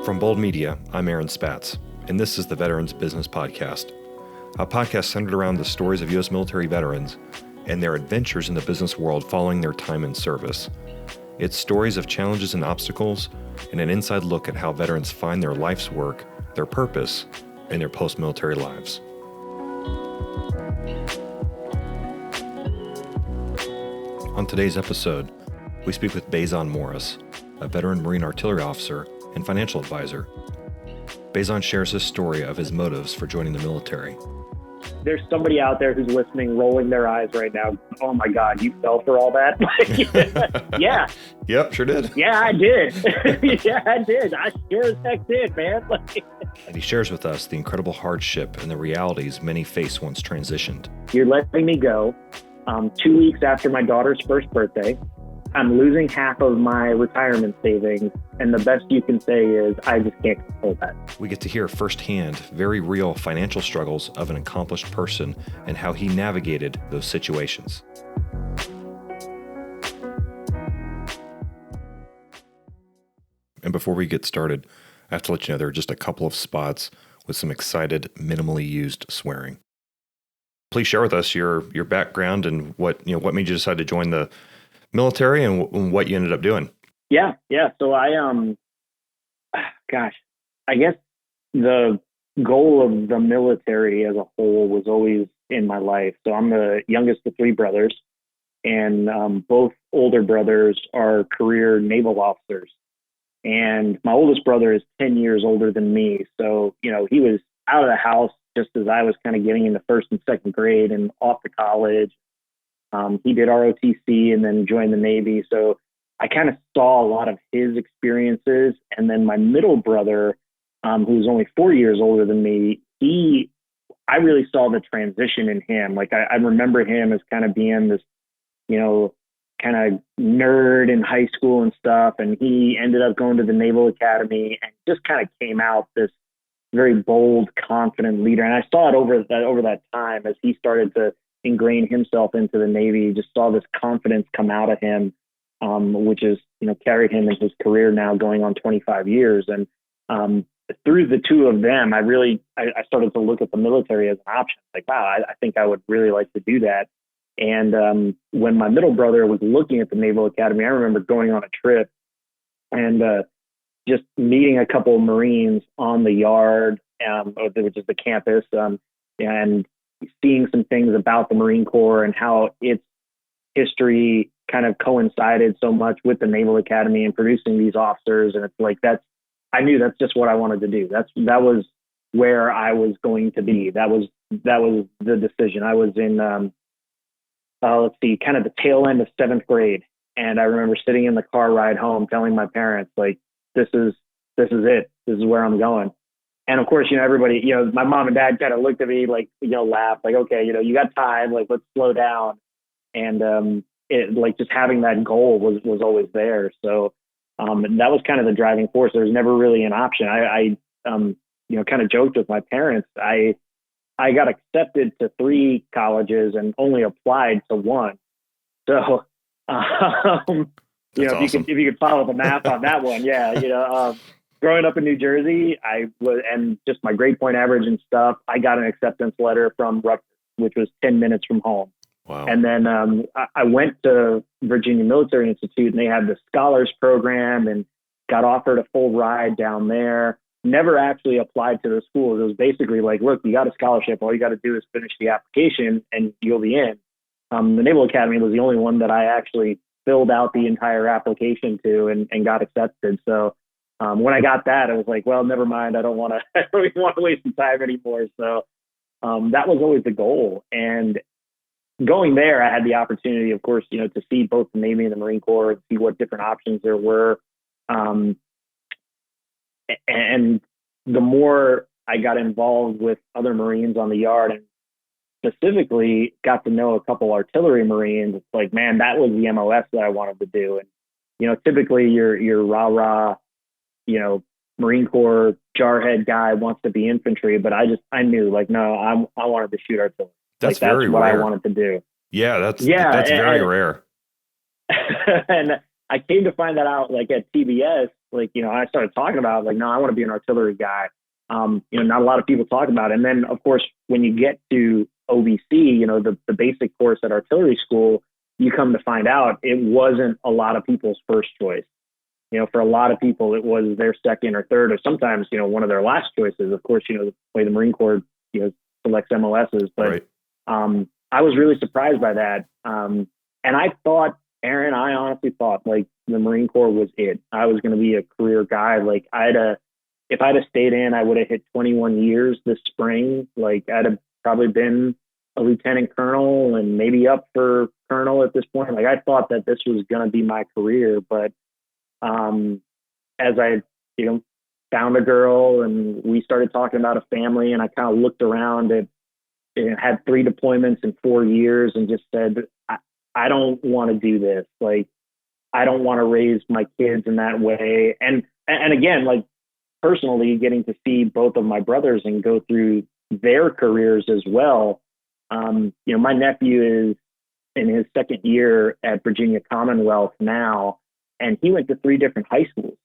From Bold Media, I'm Aaron Spatz, and this is the Veterans Business Podcast, a podcast centered around the stories of U.S. military veterans and their adventures in the business world following their time in service. It's stories of challenges and obstacles, and an inside look at how veterans find their life's work, their purpose, and their post-military lives. On today's episode, we speak with Bezan Morris, a veteran Marine artillery officer and financial advisor. Bezan shares his story of his motives for joining the military. There's somebody out there who's listening, rolling their eyes right now. Oh my God, you fell for all that? Yeah. Yep, sure did. Yeah, I did. Yeah, I did. I sure as heck did, man. And he shares with us the incredible hardship and the realities many face once transitioned. You're letting me go 2 weeks after my daughter's first birthday. I'm losing half of my retirement savings, and the best you can say is I just can't control that. We get to hear firsthand very real financial struggles of an accomplished person and how he navigated those situations. And before we get started, I have to let you know there are just a couple of spots with some excited, minimally used swearing. Please share with us your background and what made you decide to join the military and what you ended up doing. Yeah. So I guess the goal of the military as a whole was always in my life. So I'm the youngest of three brothers, and both older brothers are career naval officers. And my oldest brother is 10 years older than me. So, he was out of the house just as I was kind of getting into first and second grade and off to college. He did ROTC and then joined the Navy. So I kind of saw a lot of his experiences. And then my middle brother, who's only 4 years older than me, I really saw the transition in him. Like I remember him as kind of being this, kind of nerd in high school and stuff. And he ended up going to the Naval Academy and just kind of came out this very bold, confident leader. And I saw it over that time as he started to ingrain himself into the Navy. Just saw this confidence come out of him, which is, carried him in his career now going on 25 years. And through the two of them, I started to look at the military as an option. Like, wow, I think I would really like to do that. And when my middle brother was looking at the Naval Academy, I remember going on a trip and just meeting a couple of Marines on the yard, which is the campus, and seeing some things about the Marine Corps and how its history kind of coincided so much with the Naval Academy and producing these officers. And it's like, I knew that's just what I wanted to do. That was where I was going to be. That was the decision. I was in, kind of the tail end of seventh grade. And I remember sitting in the car ride home telling my parents, like, this is it. This is where I'm going. And of course, everybody, my mom and dad kind of looked at me like, laughed, like, okay, you got time, like, let's slow down. And just having that goal was always there. So that was kind of the driving force. There was never really an option. I kind of joked with my parents. I got accepted to 3 colleges and only applied to 1. So, awesome. if you could follow the math on that one, yeah, growing up in New Jersey, and just my grade point average and stuff, I got an acceptance letter from Rutgers, which was 10 minutes from home. Wow. And then I went to Virginia Military Institute, and they had the scholars program and got offered a full ride down there. Never actually applied to the school. It was basically like, look, you got a scholarship. All you got to do is finish the application and you'll be in. The Naval Academy was the only one that I actually filled out the entire application to and got accepted. So when I got that, I was like, well, never mind. I don't really want to waste the time anymore. So that was always the goal. And going there, I had the opportunity, of course, to see both the Navy and the Marine Corps and see what different options there were. And the more I got involved with other Marines on the yard and specifically got to know a couple artillery Marines, it's like, man, that was the MOS that I wanted to do. And, typically your rah-rah, Marine Corps jarhead guy wants to be infantry, but I knew, like, no, I wanted to shoot artillery. That's what rare. I wanted to do. Yeah, that's very rare. And I came to find that out like at TBS, like, I started talking about like, no, I want to be an artillery guy. Not a lot of people talk about it. And then of course, when you get to OBC, the basic course at artillery school, you come to find out it wasn't a lot of people's first choice. For a lot of people, it was their second or third, or sometimes, one of their last choices. Of course, the way the Marine Corps, selects MOSs. But Right. I was really surprised by that. And I thought, Aaron, I honestly thought like the Marine Corps was it. I was going to be a career guy. Like if I'd have stayed in, I would have hit 21 years this spring. Like I'd have probably been a lieutenant colonel and maybe up for colonel at this point. Like I thought that this was going to be my career, but as I, found a girl and we started talking about a family, and I kind of looked around at, had 3 deployments in 4 years and just said, I don't want to do this. Like, I don't want to raise my kids in that way. And again, like personally getting to see both of my brothers and go through their careers as well. My nephew is in his second year at Virginia Commonwealth now, and he went to 3 different high schools.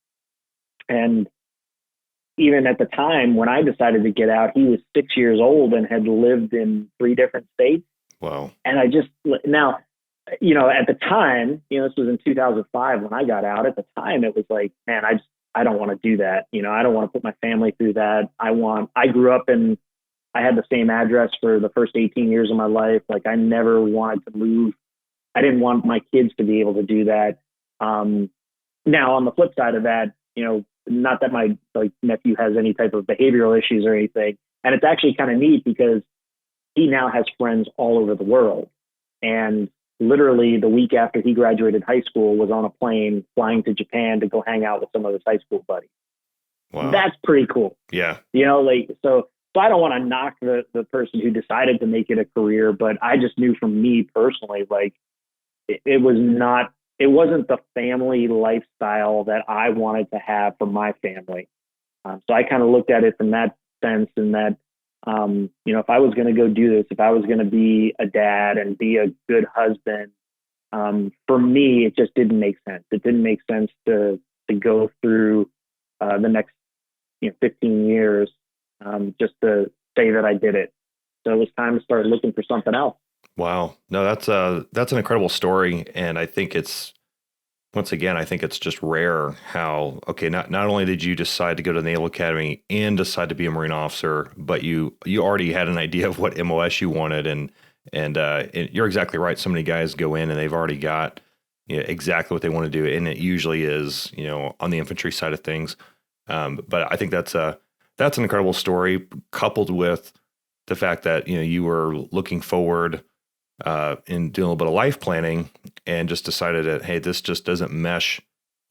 And even at the time when I decided to get out, he was 6 years old and had lived in 3 different states. Wow. And I just, now, at the time, this was in 2005 when I got out. At the time, it was like, man, I don't want to do that. I don't want to put my family through that. I grew up I had the same address for the first 18 years of my life. Like I never wanted to move. I didn't want my kids to be able to do that. Now on the flip side of that, not that my nephew has any type of behavioral issues or anything. And it's actually kind of neat because he now has friends all over the world. And literally the week after he graduated high school was on a plane flying to Japan to go hang out with some of his high school buddies. Wow. That's pretty cool. Yeah. So I don't want to knock the person who decided to make it a career, but I just knew from me personally, like it wasn't the family lifestyle that I wanted to have for my family. So I kind of looked at it from that sense, and that, if I was going to go do this, if I was going to be a dad and be a good husband, for me, it just didn't make sense. It didn't make sense to go through the next 15 years just to say that I did it. So it was time to start looking for something else. Wow. No, that's an incredible story. And I think it's just rare how, okay, not only did you decide to go to the Naval Academy and decide to be a Marine officer, but you already had an idea of what MOS you wanted. And you're exactly right. So many guys go in and they've already got exactly what they want to do. And it usually is, on the infantry side of things. But I think that's an incredible story, coupled with the fact that, you were looking forward in doing a little bit of life planning and just decided that, hey, this just doesn't mesh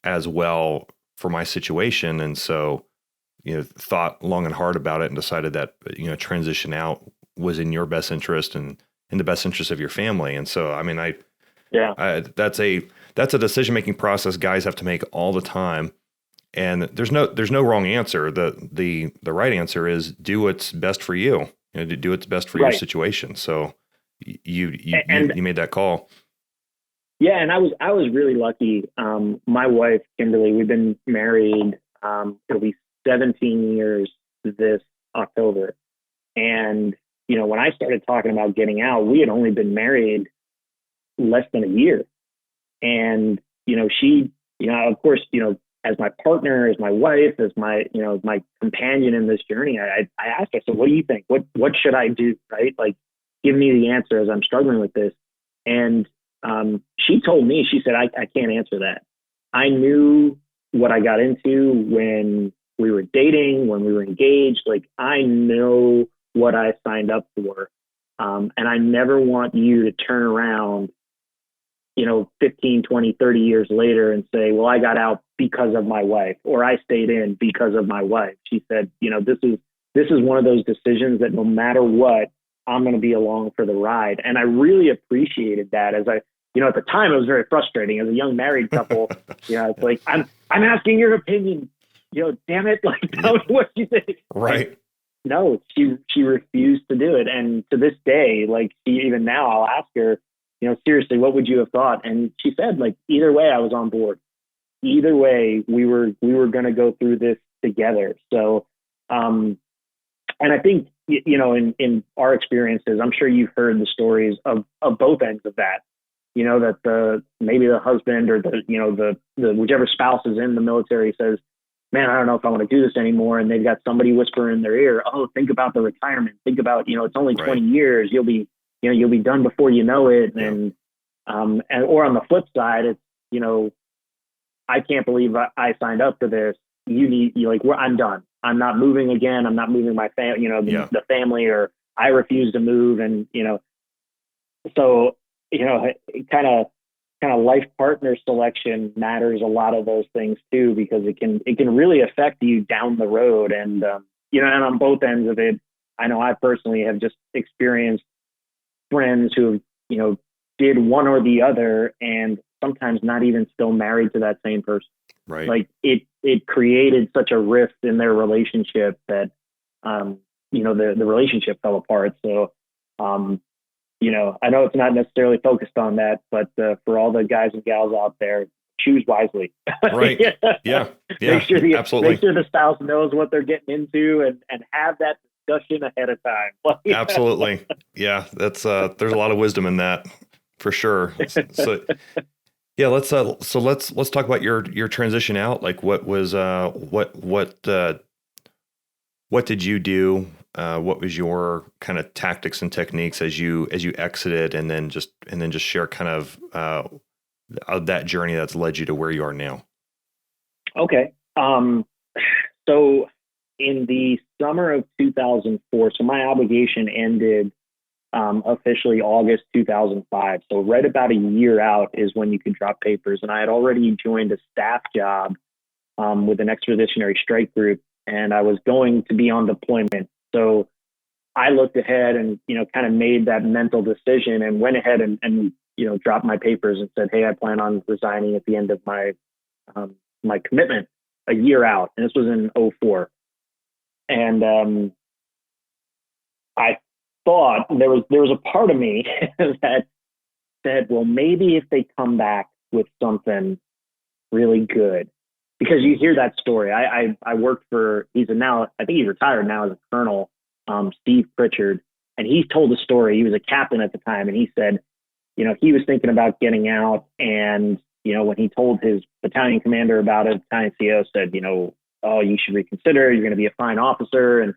as well for my situation. And so, thought long and hard about it and decided that, transition out was in your best interest and in the best interest of your family. And so, I mean, that's a decision-making process guys have to make all the time. And there's no wrong answer. The right answer is do what's best for you, do what's best for your situation. So you made that call. Yeah. And I was really lucky. My wife, Kimberly, we've been married, it'll be 17 years this October. And, when I started talking about getting out, we had only been married less than a year. And, she, of course, as my partner, as my wife, as my, my companion in this journey, I asked her, so what do you think? What should I do? Right? Like, give me the answer as I'm struggling with this. And she told me, she said, I can't answer that. I knew what I got into when we were dating, when we were engaged. Like, I know what I signed up for. And I never want you to turn around, 15, 20, 30 years later and say, well, I got out because of my wife, or I stayed in because of my wife. She said, this is one of those decisions that no matter what, I'm going to be along for the ride. And I really appreciated that. As at the time it was very frustrating as a young married couple. It's like, I'm asking your opinion, damn it. Like, what you think? Right. No, she refused to do it. And to this day, like, even now I'll ask her, seriously, what would you have thought? And she said, like, either way, I was on board. Either way, we were going to go through this together. So, and I think, in our experiences, I'm sure you've heard the stories of both ends of that, that maybe the husband or the whichever spouse is in the military says, man, I don't know if I want to do this anymore. And they've got somebody whispering in their ear, oh, think about the retirement. Think about, it's only 20 years. You'll be done before you know it. And, or on the flip side, it's, I can't believe I signed up for this. I'm done. I'm not moving again. I'm not moving my family, the family, or I refuse to move. And, so, kind of life partner selection matters a lot of those things too, because it can really affect you down the road. And, and on both ends of it, I know I personally have just experienced friends who, did one or the other, and sometimes not even still married to that same person. Right. Like it created such a rift in their relationship that, the relationship fell apart. So, I know it's not necessarily focused on that, but for all the guys and gals out there, choose wisely. Right. Yeah. Absolutely. Absolutely. Make sure the spouse knows what they're getting into and have that discussion ahead of time. Absolutely. Yeah. That's, there's a lot of wisdom in that for sure. So yeah, let's talk about your transition out. Like what was, what did you do? What was your kind of tactics and techniques as you exited, and then just share kind of that journey that's led you to where you are now? Okay. So in the summer of 2004, so my obligation ended officially August 2005. So right about a year out is when you can drop papers. And I had already joined a staff job with an expeditionary strike group, and I was going to be on deployment. So I looked ahead and, kind of made that mental decision and went ahead and dropped my papers and said, hey, I plan on resigning at the end of my my commitment a year out. And this was in 2004. And I thought there was a part of me that said, well, maybe if they come back with something really good, because you hear that story. I worked for, I think he's retired now as a colonel, Steve Pritchard, and he told a story. He was a captain at the time, and he said, he was thinking about getting out, and when he told his battalion commander about it, battalion CO said, oh, you should reconsider. You're going to be a fine officer.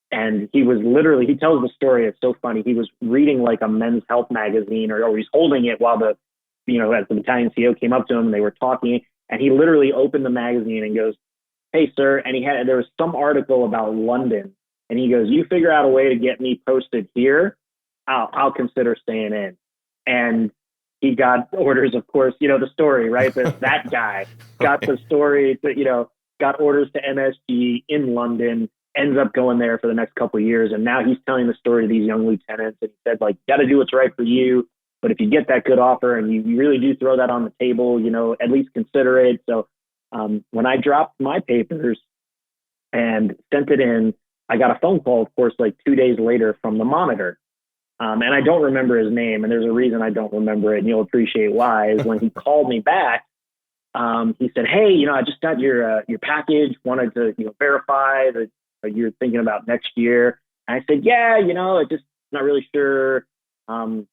And he was literally, he tells the story. It's so funny. He was reading like a Men's Health magazine, or he's holding it while as the battalion CO came up to him and they were talking, and he literally opened the magazine and goes, hey, sir. And there was some article about London, and he goes, you figure out a way to get me posted here, I'll consider staying in. And he got orders, of course, the story, right? That guy got the story that, got orders to MSG in London, ends up going there for the next couple of years. And now he's telling the story to these young lieutenants, and he said, like, got to do what's right for you. But if you get that good offer and you really do throw that on the table, at least consider it. So when I dropped my papers and sent it in, I got a phone call, of course, like 2 days later from the monitor. And I don't remember his name, and there's a reason I don't remember it, and you'll appreciate why. Is when he called me back, he said, hey, I just got your package, wanted to verify that you're thinking about next year. And I said, yeah, I just not really sure, and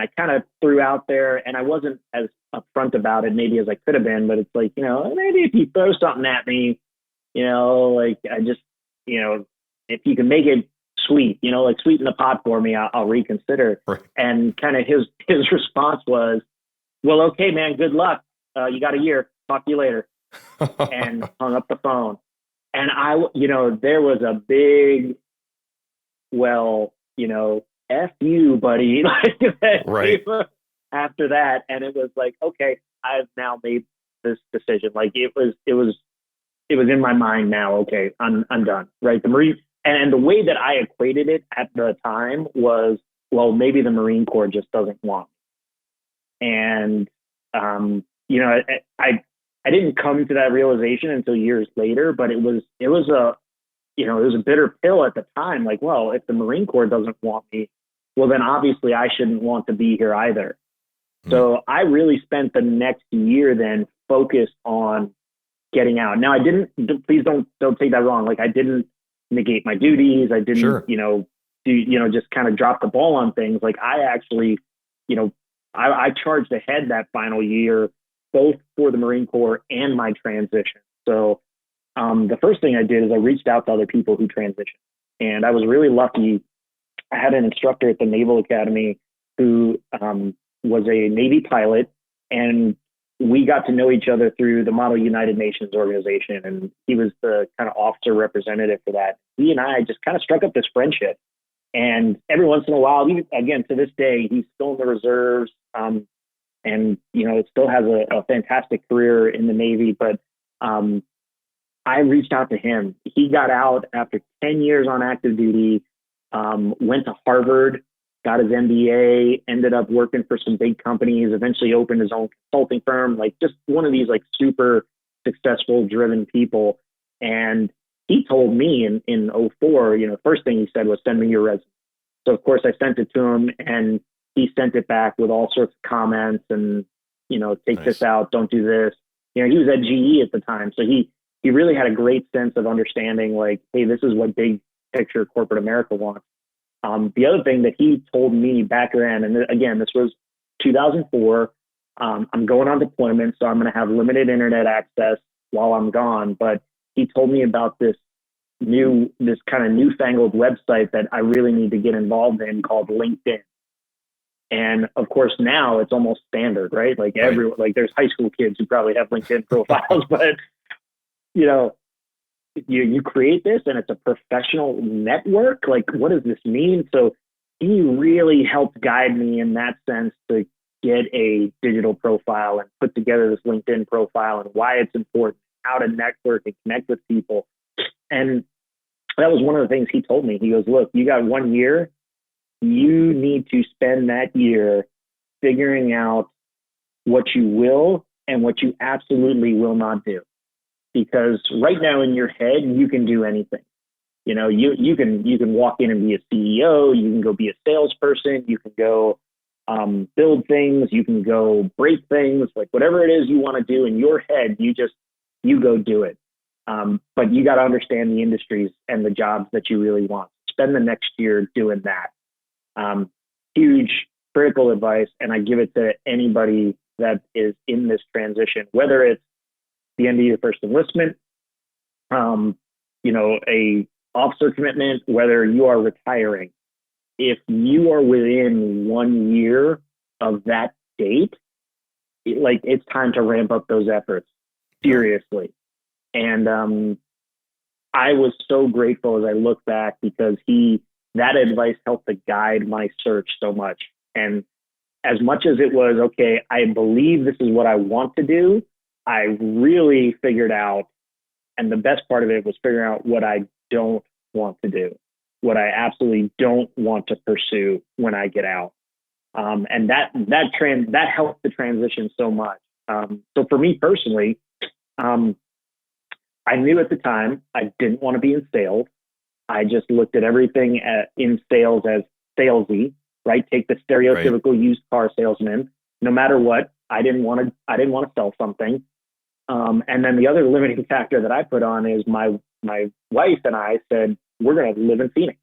I kind of threw out there, and I wasn't as upfront about it maybe as I could have been, but it's like, maybe if you throw something at me, like I just, if you can make it sweet, like sweeten the pot for me, I'll reconsider. Right. And kind of his response was, well, okay, man, good luck. You got a year. Talk to you later. And hung up the phone. And there was a big, well, F you, buddy. Right. After that. And it was like, okay, I've now made this decision. Like it was in my mind now. Okay, I'm done. Right. The Marine, and the way that I equated it at the time was, well, maybe the Marine Corps just doesn't want me. And, I didn't come to that realization until years later, but it was a bitter pill at the time. Like, well, if the Marine Corps doesn't want me, well, then obviously I shouldn't want to be here either. So I really spent the next year then focused on getting out. Now I didn't, please don't take that wrong. Like I didn't negate my duties. I didn't, Sure. just kind of drop the ball on things. Like I actually, I charged ahead that final year, both for the Marine Corps and my transition. So the first thing I did is I reached out to other people who transitioned, and I was really lucky. I had an instructor at the Naval Academy who was a Navy pilot, and we got to know each other through the Model United Nations organization, and he was the kind of officer representative for that. He and I just kind of struck up this friendship, and every once in a while, again, to this day, he's still in the reserves, and it still has a fantastic career in the Navy. But I reached out to him. He got out after 10 years on active duty, went to Harvard, got his MBA, ended up working for some big companies, eventually opened his own consulting firm, like just one of these like super successful, driven people. And he told me in 04, first thing he said was, send me your resume. So of course I sent it to him, and he sent it back with all sorts of comments and, take this out, don't do this. He was at GE at the time. So he really had a great sense of understanding, like, hey, this is what big picture corporate America wants. The other thing that he told me back then, and again, this was 2004, I'm going on deployment, so I'm going to have limited internet access while I'm gone. But he told me about this kind of newfangled website that I really need to get involved in called LinkedIn. And of course, now it's almost standard, right? Like everyone, like there's high school kids who probably have LinkedIn profiles, but you create this and it's a professional network. Like, what does this mean? So he really helped guide me in that sense to get a digital profile and put together this LinkedIn profile and why it's important, how to network and connect with people. And that was one of the things he told me. He goes, look, you got 1 year. You need to spend that year figuring out what you will and what you absolutely will not do. Because right now in your head, you can do anything. You can walk in and be a CEO. You can go be a salesperson. You can go build things. You can go break things. Like whatever it is you want to do in your head, you go do it. But you got to understand the industries and the jobs that you really want. Spend the next year doing that. Huge critical advice, and I give it to anybody that is in this transition, whether it's the end of your first enlistment, a officer commitment, whether you are retiring. If you are within 1 year of that date, it's time to ramp up those efforts seriously. And I was so grateful as I look back, because that advice helped to guide my search so much. And as much as it was, okay, I believe this is what I want to do, I really figured out, and the best part of it was figuring out what I don't want to do, what I absolutely don't want to pursue when I get out. And that helped the transition so much. So for me personally, I knew at the time I didn't want to be in sales. I just looked at everything in sales as salesy, right? Take the stereotypical used car salesman. No matter what, I didn't want to sell something. And then the other limiting factor that I put on is my wife and I said, we're going to live in Phoenix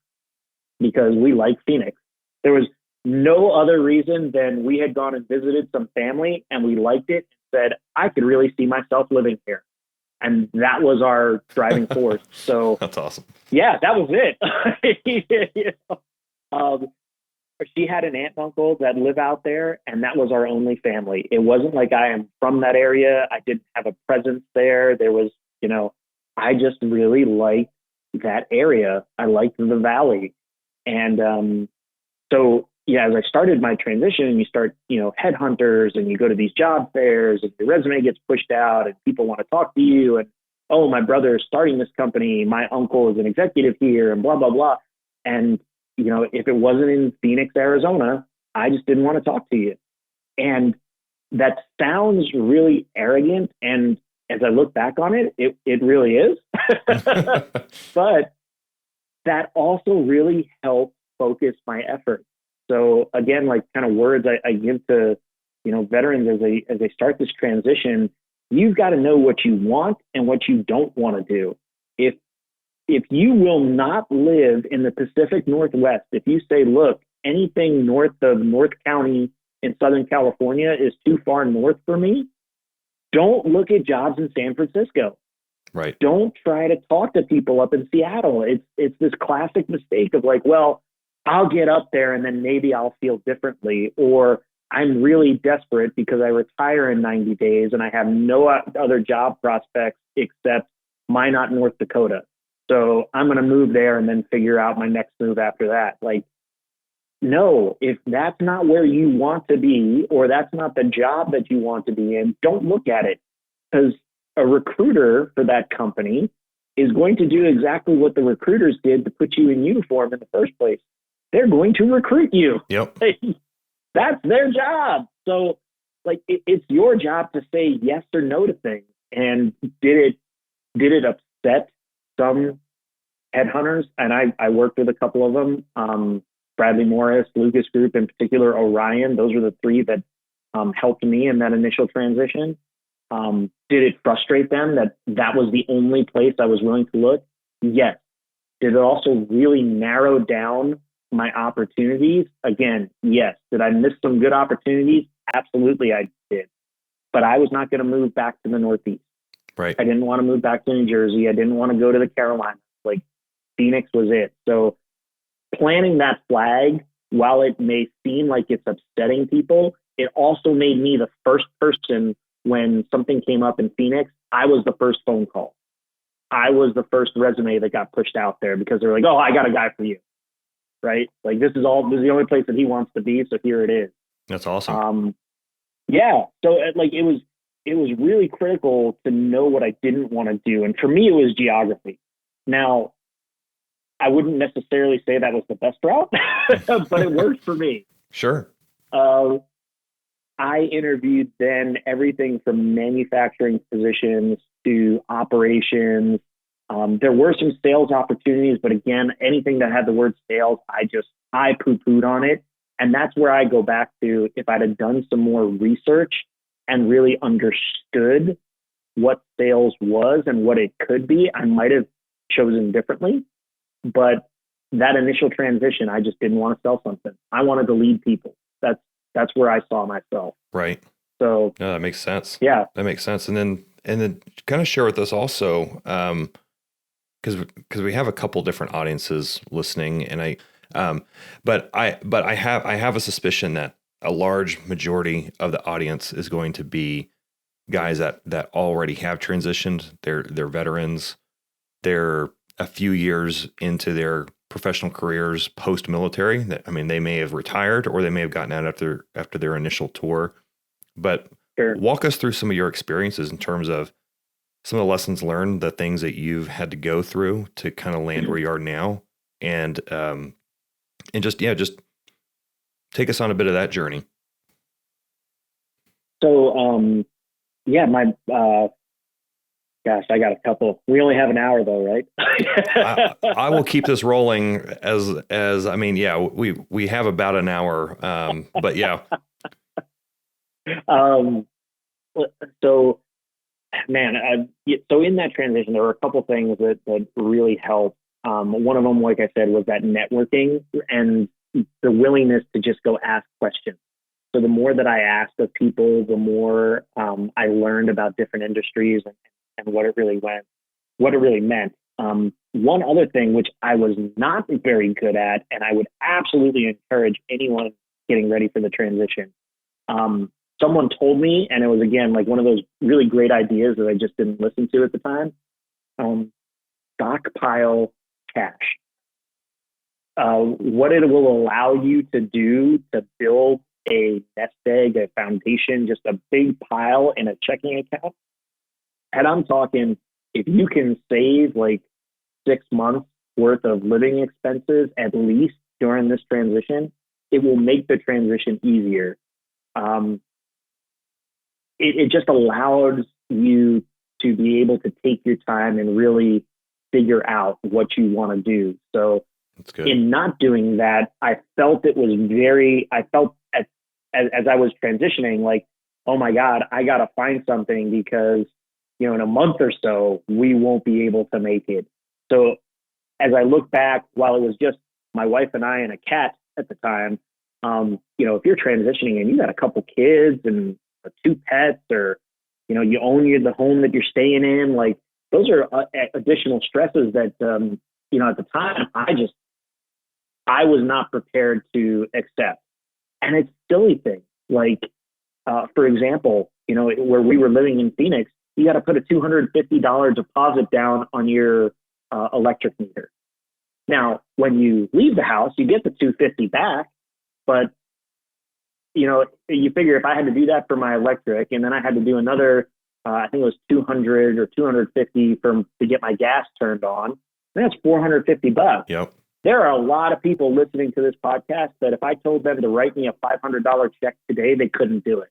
because we like Phoenix. There was no other reason than we had gone and visited some family and we liked it and said, I could really see myself living here. And that was our driving force. So that's awesome. Yeah, that was it. She had an aunt and uncle that live out there, and that was our only family. It wasn't like I am from that area. I didn't have a presence there. There was, I just really liked that area. I liked the valley. And so, yeah, as I started my transition, you start, headhunters, and you go to these job fairs, and your resume gets pushed out, and people want to talk to you. And, oh, my brother is starting this company. My uncle is an executive here, and blah, blah, blah. And if it wasn't in Phoenix, Arizona, I just didn't want to talk to you. And that sounds really arrogant. And as I look back on it, it really is. But that also really helped focus my efforts. So again, like kind of words I give to, veterans as they start this transition, you've got to know what you want and what you don't want to do. If you will not live in the Pacific Northwest, if you say, look, anything north of North County in Southern California is too far north for me, don't look at jobs in San Francisco. Right. Don't try to talk to people up in Seattle. It's this classic mistake of like, well, I'll get up there and then maybe I'll feel differently, or I'm really desperate because I retire in 90 days and I have no other job prospects except Minot, North Dakota. So I'm going to move there and then figure out my next move after that. Like, no, if that's not where you want to be, or that's not the job that you want to be in, don't look at it, because a recruiter for that company is going to do exactly what the recruiters did to put you in uniform in the first place. They're going to recruit you. Yep. That's their job. So like, it's your job to say yes or no to things. And did it upset some headhunters? And I worked with a couple of them, Bradley Morris, Lucas Group, in particular, Orion. Those were the three that helped me in that initial transition. Did it frustrate them that was the only place I was willing to look? Yes. Did it also really narrow down my opportunities? Again, yes. Did I miss some good opportunities? Absolutely, I did. But I was not going to move back to the Northeast. Right. I didn't want to move back to New Jersey. I didn't want to go to the Carolinas. Like, Phoenix was it. So planting that flag, while it may seem like it's upsetting people, it also made me the first person when something came up in Phoenix. I was the first phone call. I was the first resume that got pushed out there because they were like, oh, I got a guy for you. Right? Like, this is the only place that he wants to be. So here it is. That's awesome. Yeah. So like, it was really critical to know what I didn't want to do. And for me, it was geography. Now, I wouldn't necessarily say that was the best route, but it worked for me. Sure. I interviewed then everything from manufacturing positions to operations. There were some sales opportunities, but again, anything that had the word sales, I poo-pooed on it. And that's where I go back to, if I'd have done some more research and really understood what sales was and what it could be, I might have chosen differently. But that initial transition, I just didn't want to sell something. I wanted to lead people. That's where I saw myself. Right. So no, that makes sense. Yeah, that makes sense. And then kind of share with us also, because we have a couple different audiences listening, and but I have a suspicion that a large majority of the audience is going to be guys that already have transitioned. They're veterans. They're a few years into their professional careers post-military. I mean, they may have retired or they may have gotten out after their initial tour. But sure. Walk us through some of your experiences in terms of some of the lessons learned, the things that you've had to go through to kind of land where you are now, and just take us on a bit of that journey. So my gosh, I got a couple. We only have an hour though, right? I will keep this rolling as I mean, yeah, we have about an hour, but yeah. So in that transition, there were a couple things that really helped. One of them, like I said, was that networking and the willingness to just go ask questions. So the more that I asked of people, the more I learned about different industries and what it really meant. One other thing, which I was not very good at, and I would absolutely encourage anyone getting ready for the transition. Someone told me, and it was, again, like one of those really great ideas that I just didn't listen to at the time. Stockpile cash. What it will allow you to do to build a nest egg, a foundation, just a big pile in a checking account. And I'm talking, if you can save like 6 months worth of living expenses, at least during this transition, it will make the transition easier. It just allows you to be able to take your time and really figure out what you want to do. So That's good. In not doing that, I felt as I was transitioning, like, oh my God, I got to find something because, in a month or so, we won't be able to make it. So as I look back, while it was just my wife and I and a cat at the time, if you're transitioning and you got a couple kids and 2 pets, or, you own the home that you're staying in, like those are additional stresses that, at the time I was not prepared to accept. And it's silly things like, for example, where we were living in Phoenix, you got to put a $250 deposit down on your electric meter. Now, when you leave the house, you get the $250 back, but you figure if I had to do that for my electric, and then I had to do another, I think it was $200 or $250 to get my gas turned on, that's $450. Yep. There are a lot of people listening to this podcast that if I told them to write me a $500 check today, they couldn't do it.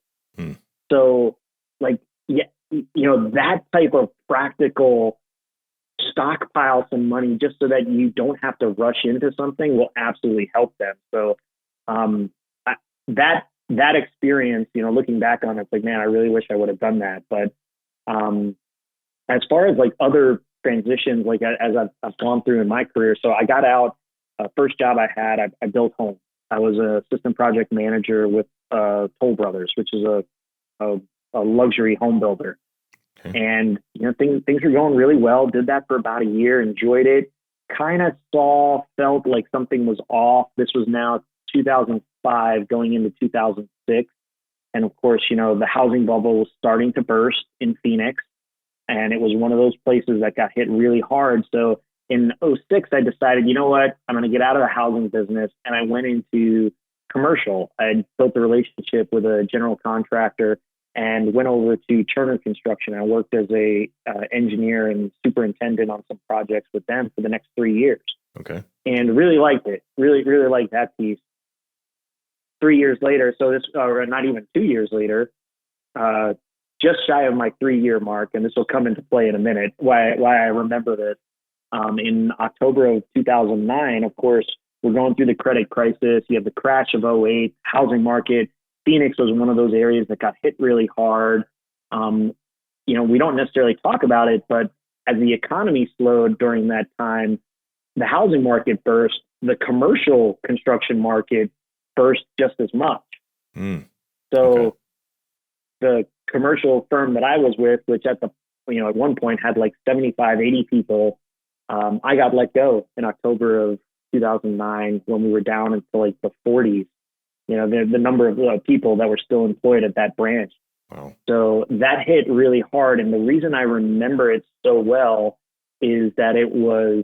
So, like, yeah, that type of practical stockpile some money just so that you don't have to rush into something will absolutely help them. So, that experience, looking back on it, it's like, man, I really wish I would have done that. But as far as like other transitions, like as I've gone through in my career, so I got out. First job I had, I built homes. I was a assistant project manager with Toll Brothers, which is a luxury home builder. Okay. And things were going really well. Did that for about a year, enjoyed it. Kind of felt like something was off. This was now 2005 going into 2006. And of course, the housing bubble was starting to burst in Phoenix. And it was one of those places that got hit really hard. So in 2006, I decided, you know what, I'm going to get out of the housing business. And I went into commercial. I built a relationship with a general contractor and went over to Turner Construction. I worked as a engineer and superintendent on some projects with them for the next 3 years. Okay. And really liked it. Really, really liked that piece. 3 years later, so this, or not even 2 years later, just shy of my 3-year mark, and this will come into play in a minute, why I remember this. In October of 2009, of course, we're going through the credit crisis. You have the crash of 2008, housing market. Phoenix was one of those areas that got hit really hard. We don't necessarily talk about it, but as the economy slowed during that time, the housing market burst. The commercial construction market burst just as much. So the commercial firm that I was with, which at one point had like 75, 80 people, I got let go in October of 2009 when we were down into like the 40s, the number of people that were still employed at that branch. Wow. So that hit really hard. And the reason I remember it so well is that it was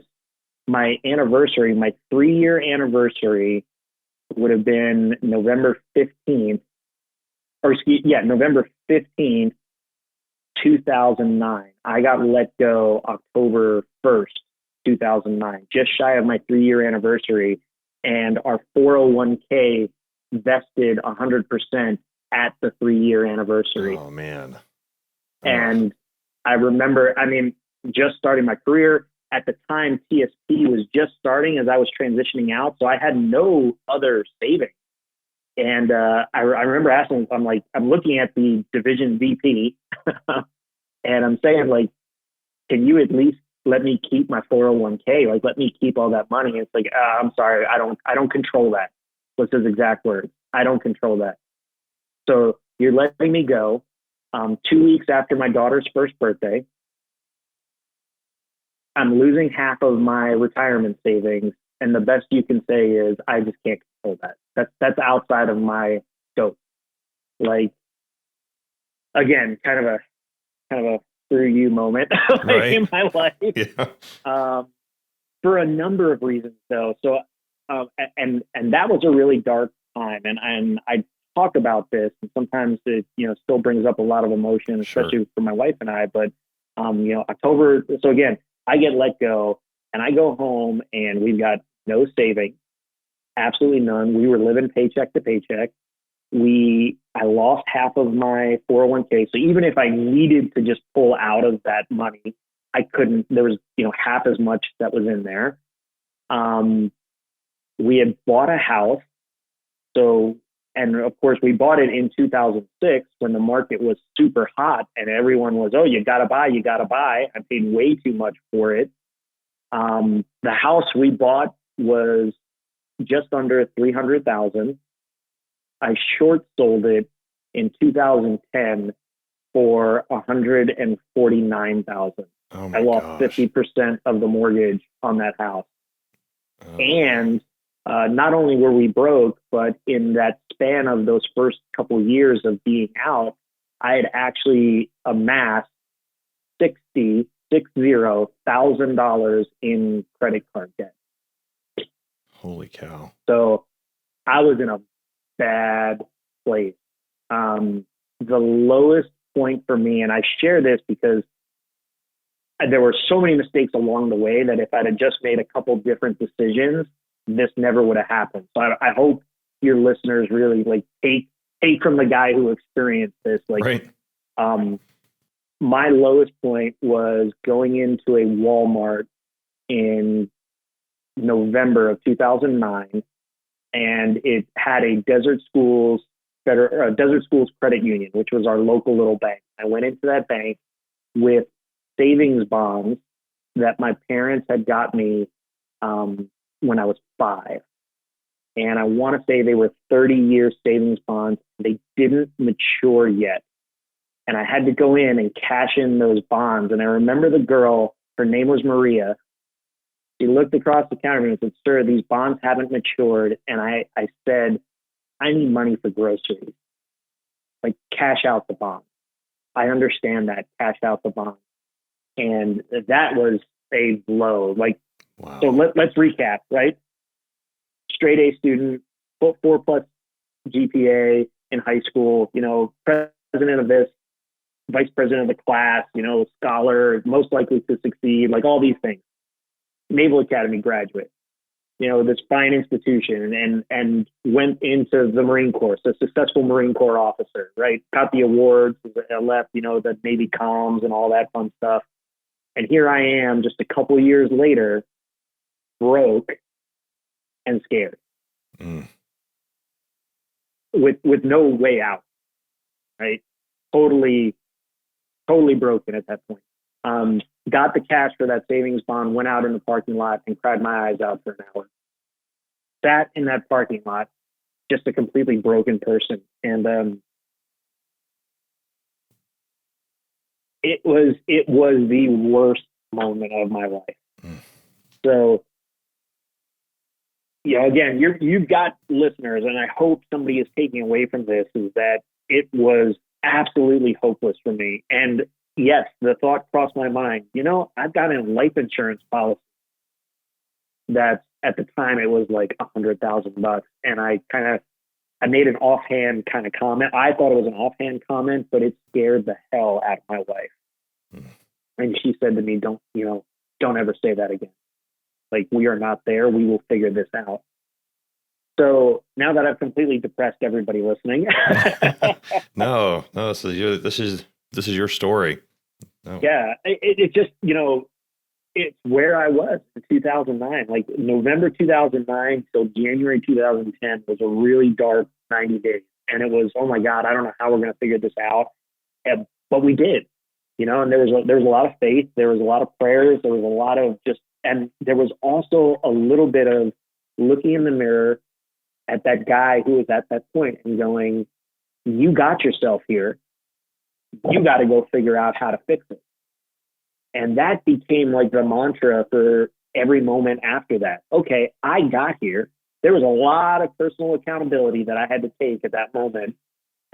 my anniversary, my 3-year anniversary would have been November 15th, November 15th, 2009. I got let go October 1st, 2009, just shy of my 3-year anniversary. And our 401k vested 100% at the 3-year anniversary. Oh, man. And I remember, just starting my career. At the time, TSP was just starting as I was transitioning out. So I had no other savings. And I remember asking, I'm looking at the division VP and I'm saying, like, can you at least let me keep my 401k? Like, let me keep all that money. And it's like, I'm sorry, I don't control that. What's his exact words? I don't control that. So you're letting me go 2 weeks after my daughter's first birthday. I'm losing half of my retirement savings. And the best you can say is, I just can't control that. That's outside of my scope. Like, again, kind of a screw you moment right. in my life. Yeah. For a number of reasons, though. So, and that was a really dark time. And I talk about this, and sometimes it still brings up a lot of emotion, especially for my wife and I. But October. So again, I get let go, and I go home, and we've got no savings, absolutely none. We were living paycheck to paycheck. I lost half of my 401k. So even if I needed to just pull out of that money, I couldn't. There was half as much that was in there. we had bought a house. So, and of course, we bought it in 2006 when the market was super hot and everyone was, oh, you got to buy, you got to buy. I paid way too much for it. The house we bought was just under 300,000. I short sold it in 2010 for 149,000. I lost 50% of the mortgage on that house. Oh. And not only were we broke, but in that span of those first couple of years of being out, I had actually amassed $60,000 in credit card debt. Holy cow. So I was in a bad place. The lowest point for me, and I share this because there were so many mistakes along the way that if I'd have just made a couple different decisions, this never would have happened. So I hope your listeners really like take from the guy who experienced this. Like, right. My lowest point was going into a Walmart in November of 2009, and it had a Desert Schools Credit Union, which was our local little bank. I went into that bank with savings bonds that my parents had got me when I was 5. And I want to say they were 30-year savings bonds. They didn't mature yet. And I had to go in and cash in those bonds. And I remember the girl, her name was Maria. She looked across the counter and said, sir, these bonds haven't matured. And I said, I need money for groceries. Like, cash out the bond. I understand that. Cash out the bond. And that was a blow. Like, wow. So let's recap, right? Straight A student, 4+ GPA in high school, president of this, vice president of the class, scholar, most likely to succeed, like all these things. Naval Academy graduate, this fine institution, and went into the Marine Corps, so successful Marine Corps officer, right? Got the awards, left, the Navy comms and all that fun stuff. And here I am just a couple of years later, broke and scared. With no way out, right? Totally broken at that point. Got the cash for that savings bond, went out in the parking lot and cried my eyes out for an hour. Sat in that parking lot, just a completely broken person. And it was the worst moment of my life. So, again, you've got listeners, and I hope somebody is taking away from this is that it was absolutely hopeless for me. And yes, the thought crossed my mind, I've got a life insurance policy that at the time it was like $100,000. And I made an offhand kind of comment. I thought it was an offhand comment, but it scared the hell out of my wife. And she said to me, don't ever say that again. Like, we are not there. We will figure this out. So now that I've completely depressed everybody listening. No, this is your story. No. Yeah, it just, it's where I was in 2009. Like, November 2009 till January 2010 was a really dark 90 days. And it was, oh my God, I don't know how we're going to figure this out. But we did, and there was a lot of faith. There was a lot of prayers. There was a lot of and there was also a little bit of looking in the mirror at that guy who was at that point and going, you got yourself here. You got to go figure out how to fix it. And that became like the mantra for every moment after that. Okay, I got here. There was a lot of personal accountability that I had to take at that moment.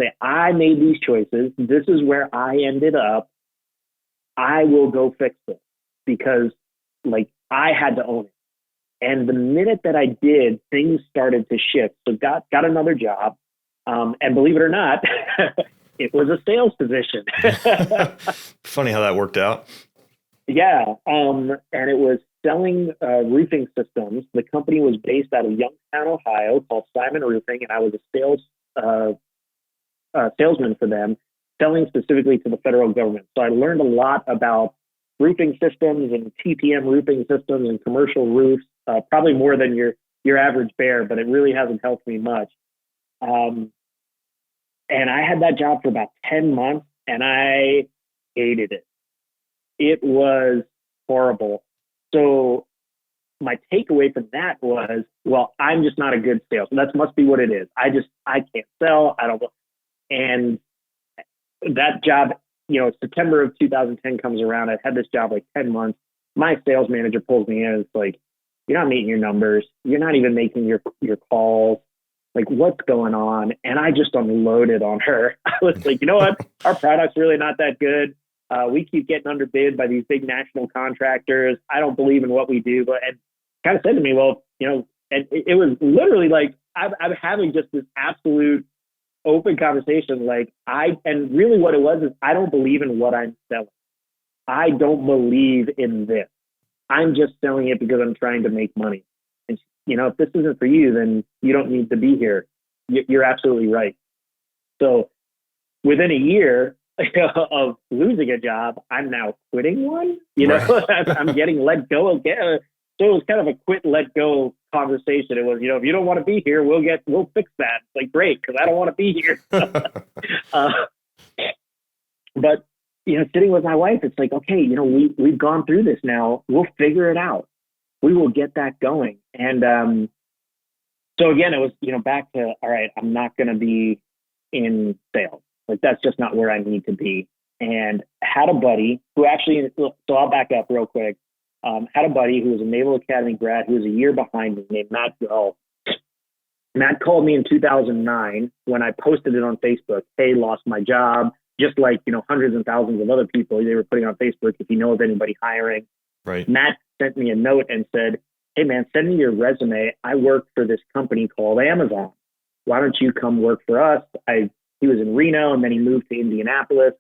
Say, I made these choices. This is where I ended up. I will go fix it because I had to own it. And the minute that I did, things started to shift. So got another job. And believe it or not, it was a sales position. Funny how that worked out. Yeah. And it was selling roofing systems. The company was based out of Youngstown, Ohio, called Simon Roofing. And I was a salesman for them, selling specifically to the federal government. So I learned a lot about roofing systems and TPM roofing systems and commercial roofs, probably more than your your average bear, but it really hasn't helped me much. And I had that job for about 10 months and I hated it. It was horrible. So my takeaway from that was, well, I'm just not a good salesman. That must be what it is. I can't sell. I don't. And that job, September of 2010 comes around. I've had this job like 10 months. My sales manager pulls me in. It's like, you're not meeting your numbers. You're not even making your calls. Like, what's going on? And I just unloaded on her. I was like, you know what? Our product's really not that good. We keep getting underbid by these big national contractors. I don't believe in what we do. And kind of said to me, well, and it was literally like, I'm having just this absolute open conversation. And really what it was is, I don't believe in what I'm selling. I don't believe in this. I'm just selling it because I'm trying to make money. And, if this isn't for you, then you don't need to be here. You're absolutely right. So within a year of losing a job, I'm now quitting one, right. I'm getting let go again. So it was kind of a quit, let go conversation. It was, if you don't want to be here, we'll fix that. It's like, great, because I don't want to be here. But, sitting with my wife, it's like, okay, we've gone through this now. We'll figure it out. We will get that going. And so again, it was, back to, all right, I'm not going to be in sales. Like, that's just not where I need to be. And had a buddy who actually, so I'll back up real quick. Had a buddy who was a Naval Academy grad who was a year behind me named Matt Gull. Matt called me in 2009 when I posted it on Facebook. Hey, lost my job. Just like, hundreds and thousands of other people, they were putting on Facebook, if you know of anybody hiring. Right. Matt sent me a note and said, hey man, send me your resume. I work for this company called Amazon. Why don't you come work for us? He was in Reno and then he moved to Indianapolis.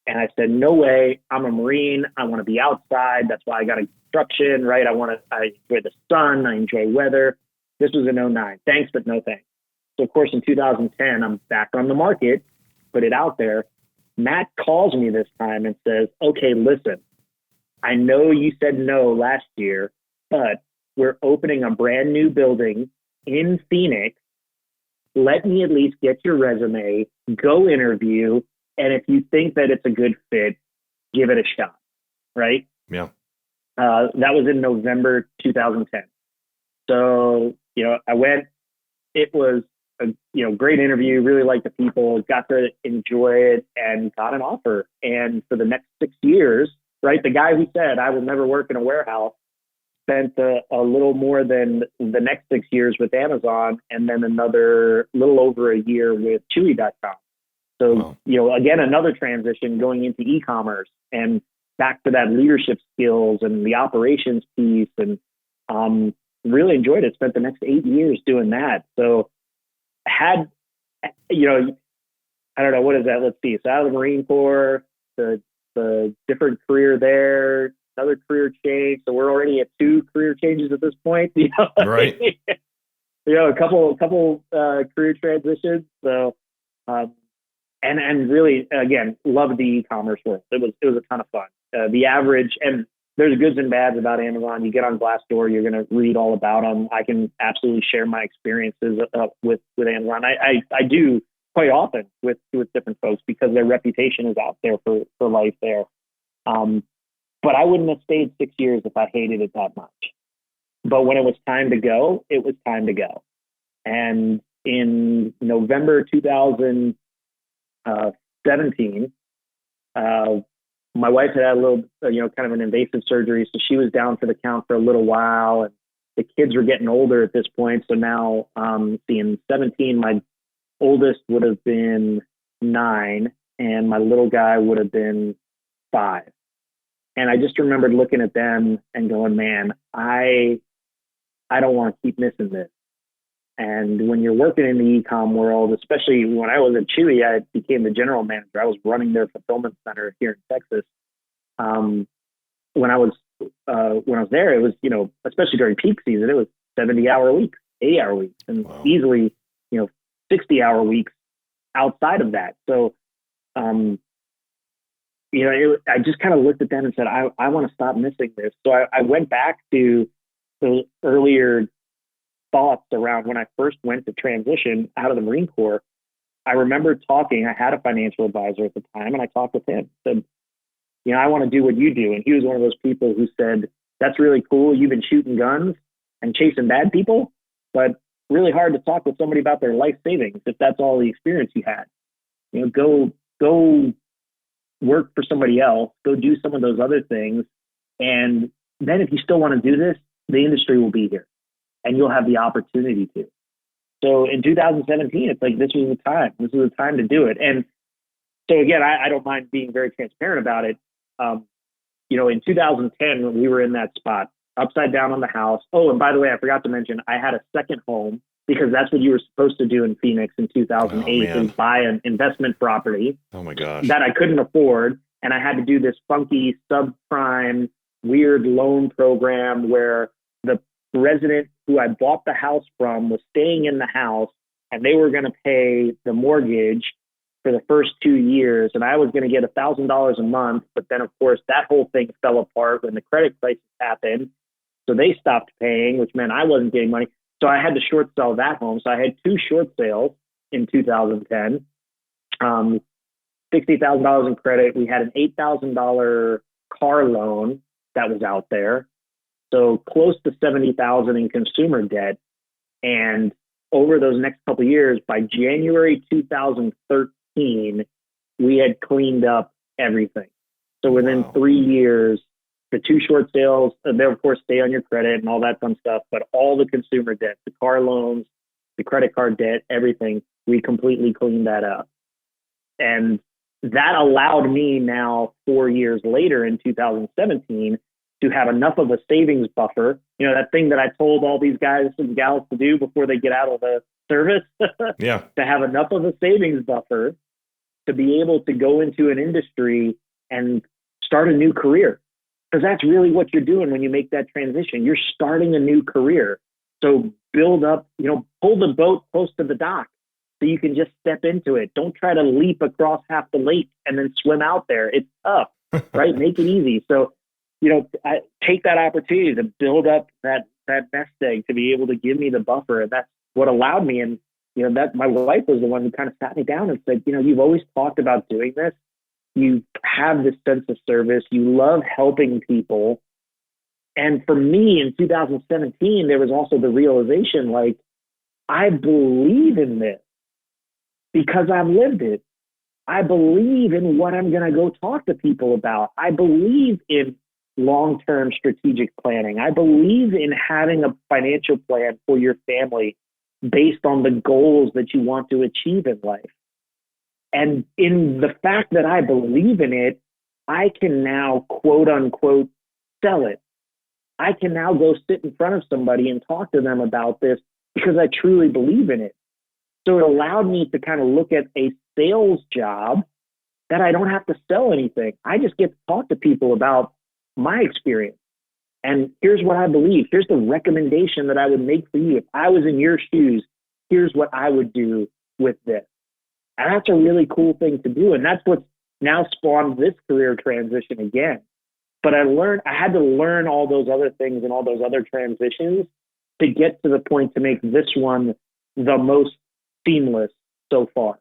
And I said, no way. I'm a Marine. I want to be outside. That's why I got a construction, right? I enjoy the sun. I enjoy weather. This was in 2009. Thanks, but no thanks. So of course, in 2010, I'm back on the market, put it out there. Matt calls me this time and says, okay, listen, I know you said no last year, but we're opening a brand new building in Phoenix. Let me at least get your resume, go interview. And if you think that it's a good fit, give it a shot. Right. Yeah. That was in November 2010. So, I went, it was a great interview, really liked the people, got to enjoy it and got an offer. And for the next 6 years, right, the guy who said, I will never work in a warehouse, spent a little more than the next 6 years with Amazon and then another little over a year with Chewy.com. So, wow. Again, another transition going into e-commerce and back to that leadership skills and the operations piece and really enjoyed it. Spent the next 8 years doing that. So had, I don't know, what is that? Let's see. So out of the Marine Corps, the different career there, another career change. So we're already at 2 career changes at this point. Right. A couple career transitions. So, and really, again, loved the e-commerce world. It was a ton of fun. The average, and there's goods and bads about Amazon. You get on Glassdoor, you're going to read all about them. I can absolutely share my experiences with Amazon. I do quite often with different folks because their reputation is out there for life there. But I wouldn't have stayed 6 years if I hated it that much. But when it was time to go, it was time to go. And in November 2017, my wife had a little, kind of an invasive surgery. So she was down for the count for a little while. And the kids were getting older at this point. So now, in 17, my oldest would have been 9 and my little guy would have been 5. And I just remembered looking at them and going, man, I don't want to keep missing this. And when you're working in the e-com world, especially when I was at Chewy, I became the general manager. I was running their fulfillment center here in Texas. When I was there, it was, especially during peak season, it was 70-hour weeks, 80-hour weeks, and wow. Easily, 60-hour weeks outside of that. So, I just kind of looked at them and said, I want to stop missing this. So I went back to the earlier thoughts around when I first went to transition out of the Marine Corps. I remember talking, I had a financial advisor at the time, and I talked with him, said, I want to do what you do. And he was one of those people who said, that's really cool. You've been shooting guns and chasing bad people, but really hard to talk with somebody about their life savings if that's all the experience you had. Go work for somebody else, go do some of those other things. And then if you still want to do this, the industry will be here and you'll have the opportunity to. So in 2017, it's like, this was the time. This was the time to do it. And so again, I don't mind being very transparent about it. In 2010, when we were in that spot, upside down on the house. Oh, and by the way, I forgot to mention, I had a second home because that's what you were supposed to do in Phoenix in 2008 is buy an investment property. Oh my gosh. That I couldn't afford. And I had to do this funky subprime weird loan program where the resident who I bought the house from was staying in the house and they were going to pay the mortgage for the first 2 years. And I was going to get $1,000 a month. But then, of course, that whole thing fell apart when the credit crisis happened. So they stopped paying, which meant I wasn't getting money. So I had to short sell that home. So I had 2 short sales in 2010, $60,000 in credit. We had an $8,000 car loan that was out there. So close to $70,000 in consumer debt. And over those next couple of years, by January 2013, we had cleaned up everything. So within 3 years, the 2 short sales, they of course stay on your credit and all that fun stuff, but all the consumer debt, the car loans, the credit card debt, everything, we completely cleaned that up. And that allowed me now 4 years later in 2017 to have enough of a savings buffer, that thing that I told all these guys and gals to do before they get out of the service, yeah, to have enough of a savings buffer to be able to go into an industry and start a new career. Because that's really what you're doing when you make that transition. You're starting a new career. So build up, pull the boat close to the dock so you can just step into it. Don't try to leap across half the lake and then swim out there. It's tough, right? Make it easy. So, I take that opportunity to build up that nest egg to be able to give me the buffer. And that's what allowed me. And, that my wife was the one who kind of sat me down and said, you've always talked about doing this. You have this sense of service. You love helping people. And for me in 2017, there was also the realization, like, I believe in this because I've lived it. I believe in what I'm going to go talk to people about. I believe in long-term strategic planning. I believe in having a financial plan for your family based on the goals that you want to achieve in life. And in the fact that I believe in it, I can now, quote unquote, sell it. I can now go sit in front of somebody and talk to them about this because I truly believe in it. So it allowed me to kind of look at a sales job that I don't have to sell anything. I just get to talk to people about my experience. And here's what I believe. Here's the recommendation that I would make for you. If I was in your shoes, here's what I would do with this. And that's a really cool thing to do. And that's what's now spawned this career transition again. But I had to learn all those other things and all those other transitions to get to the point to make this one the most seamless so far.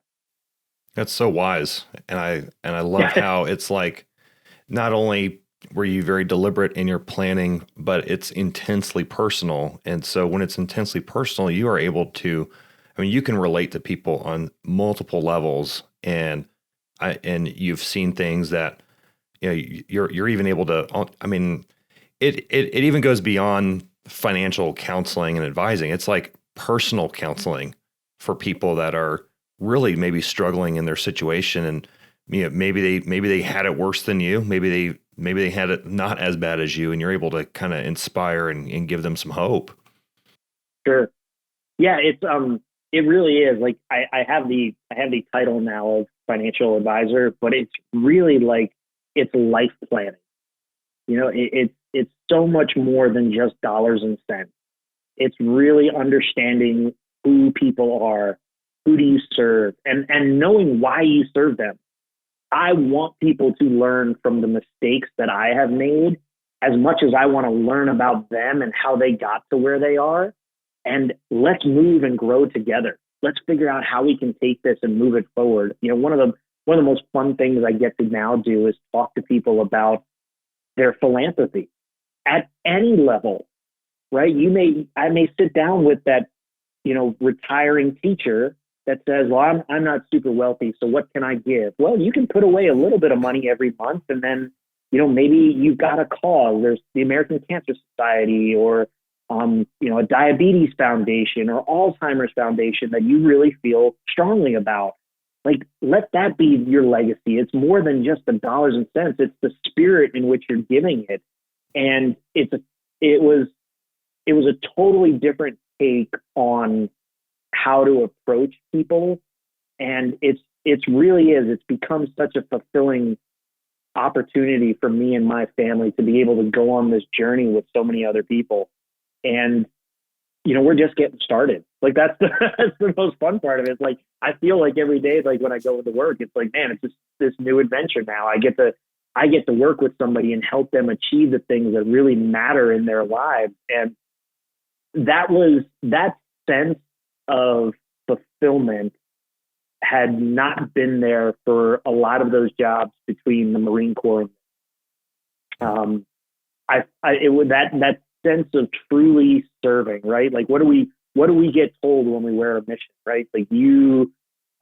That's so wise. And I love how it's like, not only were you very deliberate in your planning, but it's intensely personal. And so when it's intensely personal, you are able to, you can relate to people on multiple levels, and you've seen things that, you're even able to, it even goes beyond financial counseling and advising. It's like personal counseling for people that are really maybe struggling in their situation. And maybe they had it worse than you. Maybe they had it not as bad as you, and you're able to kind of inspire and give them some hope. Sure. Yeah, it really is. Like I have the title now of financial advisor, but it's really like it's life planning. It's so much more than just dollars and cents. It's really understanding who people are, who do you serve, and knowing why you serve them. I want people to learn from the mistakes that I have made as much as I want to learn about them and how they got to where they are. and let's move and grow together. Let's figure out how we can take this and move it forward. One of the most fun things I get to now do is talk to people about their philanthropy at any level, right? I may sit down with that, retiring teacher that says, well, I'm not super wealthy, so what can I give? Well, you can put away a little bit of money every month, and then, maybe you've got a cause. There's the American Cancer Society, or a diabetes foundation or Alzheimer's foundation that you really feel strongly about. Like, let that be your legacy. It's more than just the dollars and cents. It's the spirit in which you're giving it. And it was a totally different take on how to approach people. And it's become such a fulfilling opportunity for me and my family to be able to go on this journey with so many other people. And, we're just getting started. Like, that's the most fun part of it. It's like, I feel like every day, like when I go into work, it's like, man, it's just this new adventure now. I get to work with somebody and help them achieve the things that really matter in their lives. And that sense of fulfillment had not been there for a lot of those jobs between the Marine Corps. That sense of truly serving, right? Like, what do we get told when we wear a mission, right? Like, you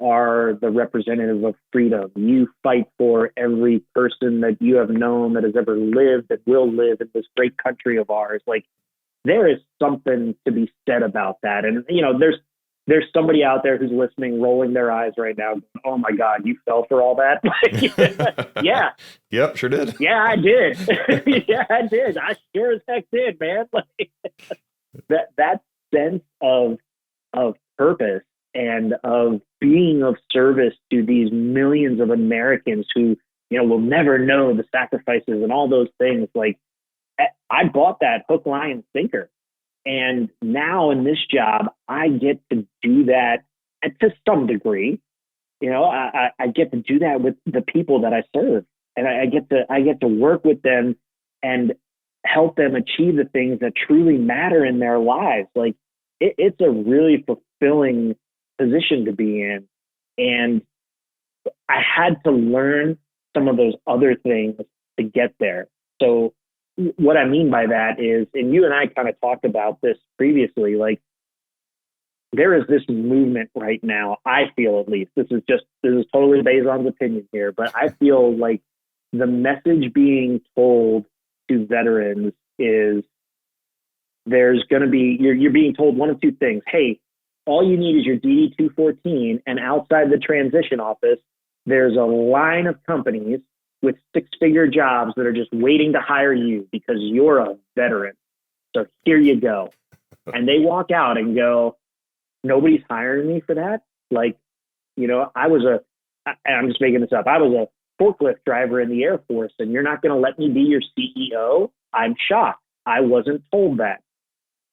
are the representative of freedom. You fight for every person that you have known that has ever lived, that will live in this great country of ours. Like, there is something to be said about that. And, there's somebody out there who's listening, rolling their eyes right now. Oh my God, you fell for all that? Yeah. Yep, sure did. Yeah, I did. Yeah, I did. I sure as heck did, man. Like, that sense of purpose and of being of service to these millions of Americans who, will never know the sacrifices and all those things. Like, I bought that hook, line, and sinker. And now in this job, I get to do that to some degree. I get to do that with the people that I serve, and I get to work with them and help them achieve the things that truly matter in their lives. Like, it's a really fulfilling position to be in. And I had to learn some of those other things to get there. So what I mean by that is, and you and I kind of talked about this previously, like, there is this movement right now, I feel, at least, this is totally Bezan's opinion here, but I feel like the message being told to veterans is there's going to be, you're being told one of two things. Hey, all you need is your DD-214, and outside the transition office, there's a line of companies with six-figure jobs that are just waiting to hire you because you're a veteran. So here you go. And they walk out and go, nobody's hiring me for that. Like, I'm just making this up. I was a forklift driver in the Air Force, and you're not going to let me be your CEO? I'm shocked. I wasn't told that.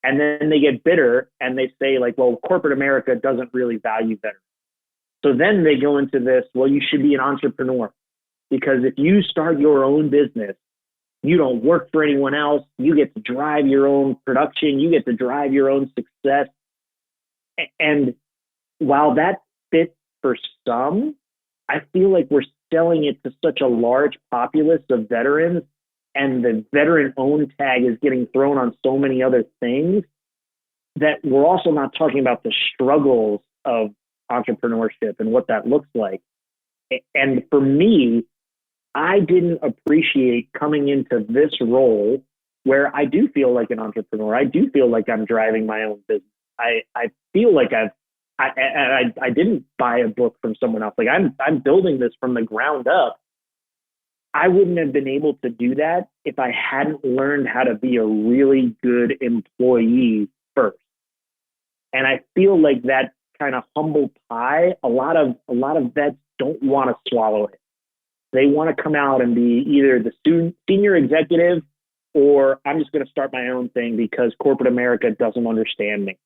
And then they get bitter and they say, like, well, corporate America doesn't really value veterans. So then they go into this, well, you should be an entrepreneur. Because if you start your own business, you don't work for anyone else. You get to drive your own production. You get to drive your own success. And while that fits for some, I feel like we're selling it to such a large populace of veterans, and the veteran-owned tag is getting thrown on so many other things, that we're also not talking about the struggles of entrepreneurship and what that looks like. And for me, I didn't appreciate coming into this role where I do feel like an entrepreneur. I do feel like I'm driving my own business. I feel like I didn't buy a book from someone else. Like, I'm building this from the ground up. I wouldn't have been able to do that if I hadn't learned how to be a really good employee first. And I feel like that kind of humble pie, a lot of vets don't want to swallow it. They want to come out and be either the senior executive, or I'm just going to start my own thing because corporate America doesn't understand me.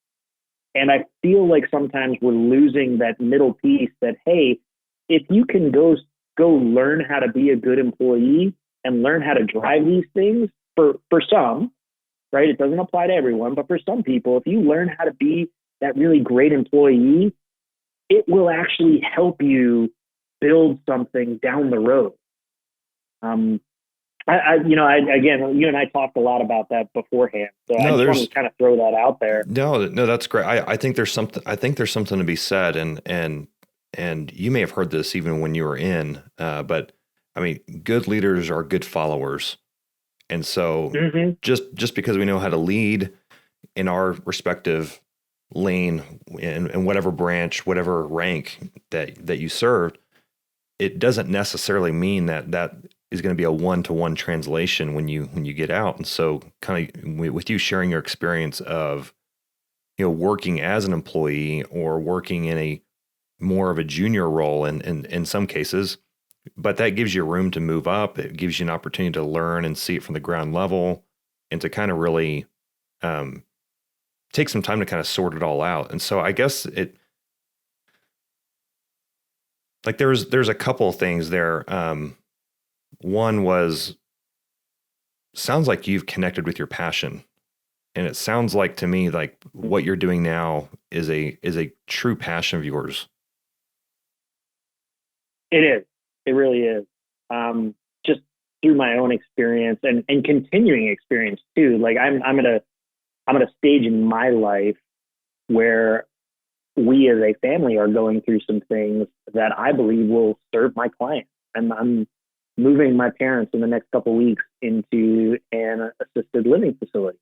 And I feel like sometimes we're losing that middle piece that, hey, if you can go learn how to be a good employee and learn how to drive these things for some, right? It doesn't apply to everyone, but for some people, if you learn how to be that really great employee, it will actually help you build something down the road. Again, you and I talked a lot about that beforehand, so I just want to kind of throw that out there. No, that's great. I think there's something. I think there's something to be said, and you may have heard this even when you were in, but I mean, good leaders are good followers, and so just because we know how to lead in our respective lane in whatever branch, whatever rank that you served, it doesn't necessarily mean that is going to be a one-to-one translation when you get out. And so kind of with you sharing your experience of, working as an employee or working in a more of a junior role in some cases, but that gives you room to move up. It gives you an opportunity to learn and see it from the ground level and to kind of really take some time to kind of sort it all out. And so I guess there's a couple of things there. One was, sounds like you've connected with your passion. And it sounds like to me, like what you're doing now is a true passion of yours. It is. It really is. Just through my own experience and continuing experience too. Like I'm at a stage in my life where we as a family are going through some things that I believe will serve my clients. And I'm moving my parents in the next couple of weeks into an assisted living facility,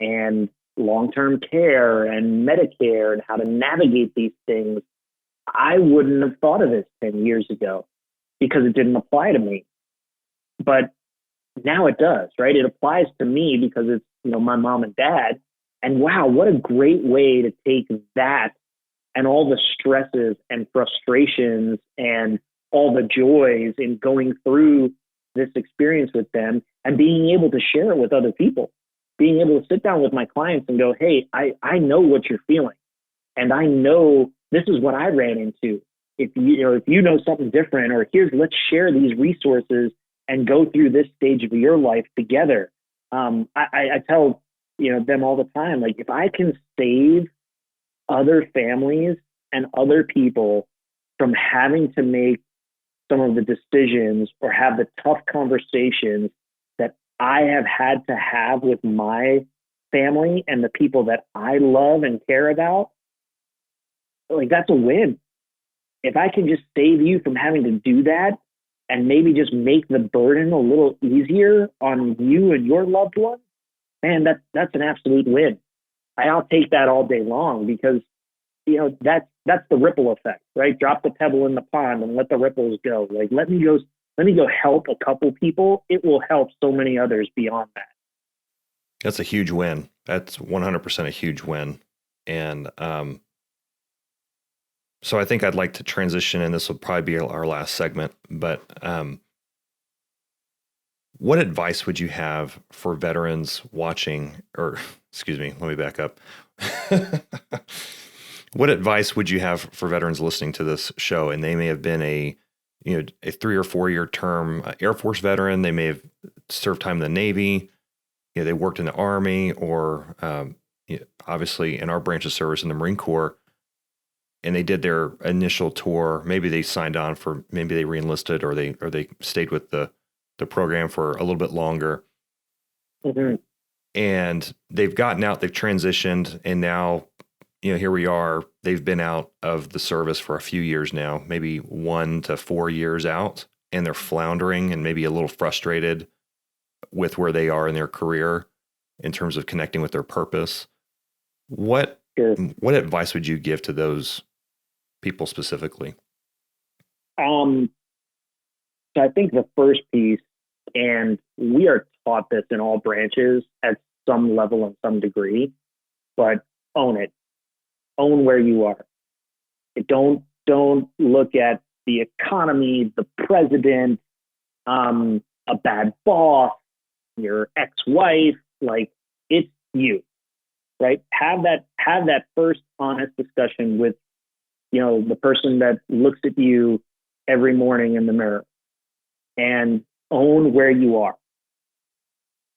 and long-term care and Medicare and how to navigate these things. I wouldn't have thought of this 10 years ago because it didn't apply to me. But now it does, right? It applies to me because it's, my mom and dad. And wow, what a great way to take that and all the stresses and frustrations and all the joys in going through this experience with them and being able to share it with other people, being able to sit down with my clients and go, hey, I know what you're feeling. And I know this is what I ran into. If you know something different, or let's share these resources and go through this stage of your life together. I tell, them all the time, like if I can save other families and other people from having to make some of the decisions or have the tough conversations that I have had to have with my family and the people that I love and care about, like that's a win. If I can just save you from having to do that and maybe just make the burden a little easier on you and your loved one, man, that's an absolute win. I'll take that all day long because, that's the ripple effect, right? Drop the pebble in the pond and let the ripples go. Like, let me go help a couple people. It will help so many others beyond that. That's a huge win. That's 100% a huge win. And so I think I'd like to transition, and this will probably be our last segment, but what advice would you have for veterans watching, or excuse me, let me back up. What advice would you have for veterans listening to this show? And they may have been a 3 or 4 year term Air Force veteran. They may have served time in the Navy. They worked in the Army, or obviously in our branch of service in the Marine Corps. And they did their initial tour. Maybe they signed on maybe they reenlisted, or they stayed with the program for a little bit longer. Mm-hmm. And they've gotten out, they've transitioned, and now, here we are. They've been out of the service for a few years now, maybe 1 to 4 years out, and they're floundering and maybe a little frustrated with where they are in their career in terms of connecting with their purpose. What advice would you give to those people specifically? So I think the first piece, and we are taught this in all branches at some level and some degree, but own it. Own where you are. Don't look at the economy, the president, a bad boss, your ex-wife. Like, it's you, right? Have that first honest discussion with, the person that looks at you every morning in the mirror, and own where you are.